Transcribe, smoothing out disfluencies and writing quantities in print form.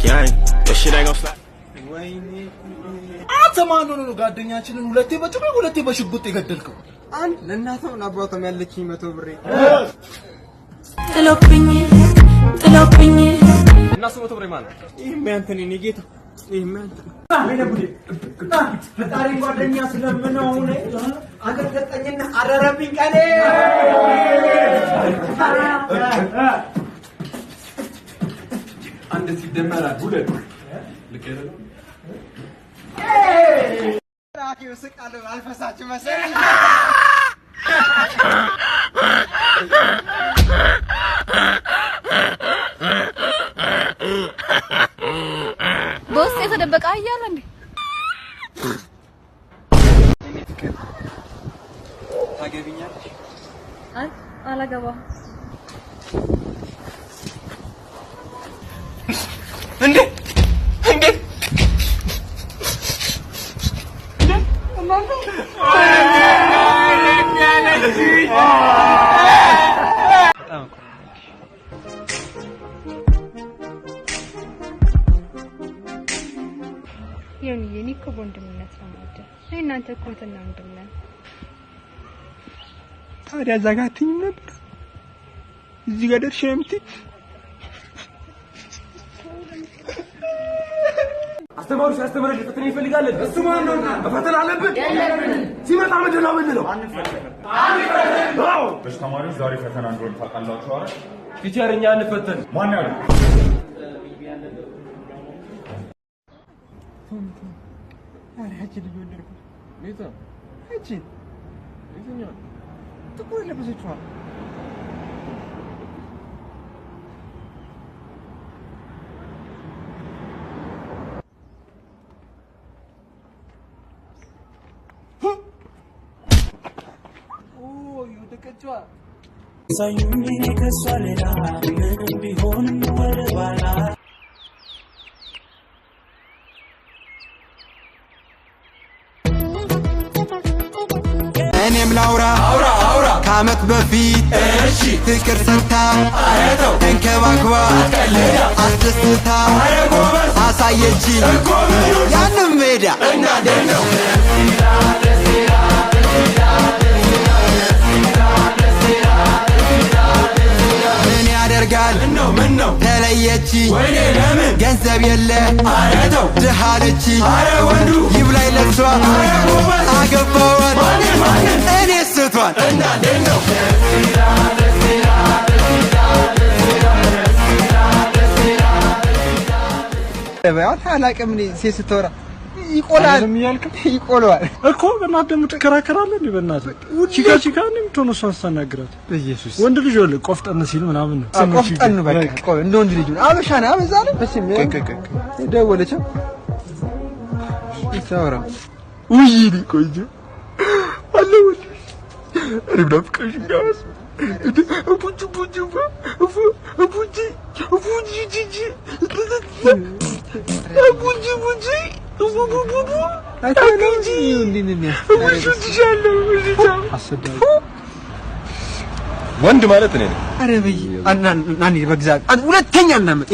gang. That shit ain't gon' slide. አተማኑ ነው ጓደኛችንን ሁለቴ በጭቤ ሁለቴ በሽጉጥ የገደልከው አንድ ለእናተው ለአባቷም ያለችኝ 100 ብር ጥሎብኝ እናሱ 100 ብር ማለት ይሄም ያንተን እኔ ጌታ ይሄም ያንተ ፈጣሪ ጓደኛ ስለምነው ነው አገር ገጠኝና አረረብኝ ቀኔ አንድ ሲደመራል ሁለት ልከረ ራኪው ስቃለ አልፈሳች መሰለኝ ቦስ የተደበቀ አያለ እንዴ ታገቢኛለሽ አይ አላገባም እንዴ የኔ እኮ ወንድምነት ነው ማለት ነው እናንተ እኮ ወንድምነት ታዲያ ዘጋትኝ ነበር እዚህ ጋር ደርሼ የምትይ አስተማሩ ሲያስተምረኝ ፈተና ይፈልጋል እሱ ማን ነውና ፈተና አለብን ሲመጣ ምንድነው ምንለው አንፈተን አዎ ተማሪዎች ዛሬ ፈተና እንደሆነ ታውቃላችሁ አይደል ቲቸርኛ አንፈተን ማን ያለው አራጅ ልጅ ወንድርኩ ኔታ እቺ እዚህኛው ጥቁር ለብሰችዋ ተቀጫ ሳዩኝ ከሷለላ ምን ቢሆን ወለባላ እኔም ላውራ ከዓመት በፊት እሺ ፍቅር ሰታ አረተው እንከባክባ አስደስታ አሳየች ያንም ሜዳ እናደነው ምን ያደርጋል ምን ነው ተለየች ወይኔ ለምን ገንዘብ የለ አረተው ድሃ ነች አረ ወንዱ ይብላይ ለሷ አረ ጎበዝ አገባዋት እኔ ስቷን እናደነው ለባያት አላቀም ነው ሲስተራ ይቆላል ይቆላል እኮ በእናትህ ደም ተከራከራለህ እንዴ በእናትህ ቺካ ነው የምትሆነው እሷን ስታናግራት በኢየሱስ ወንድ ልጅ ወለ ቆፍጠን ሲል ምናምን ነው ቆፍጠን በቃ ቆይ እንደ ወንድ ልጅ ነው አበሻና አበዛለ በስም ደወለች ይታወራ ውይ ቆይ አለው ሪብላፍቀሽ ጋስ ቡጂ ወንድ ማለት እኔ ነኝ አረ በይ አናኒ በግዛት ሁለተኛ እናመጣ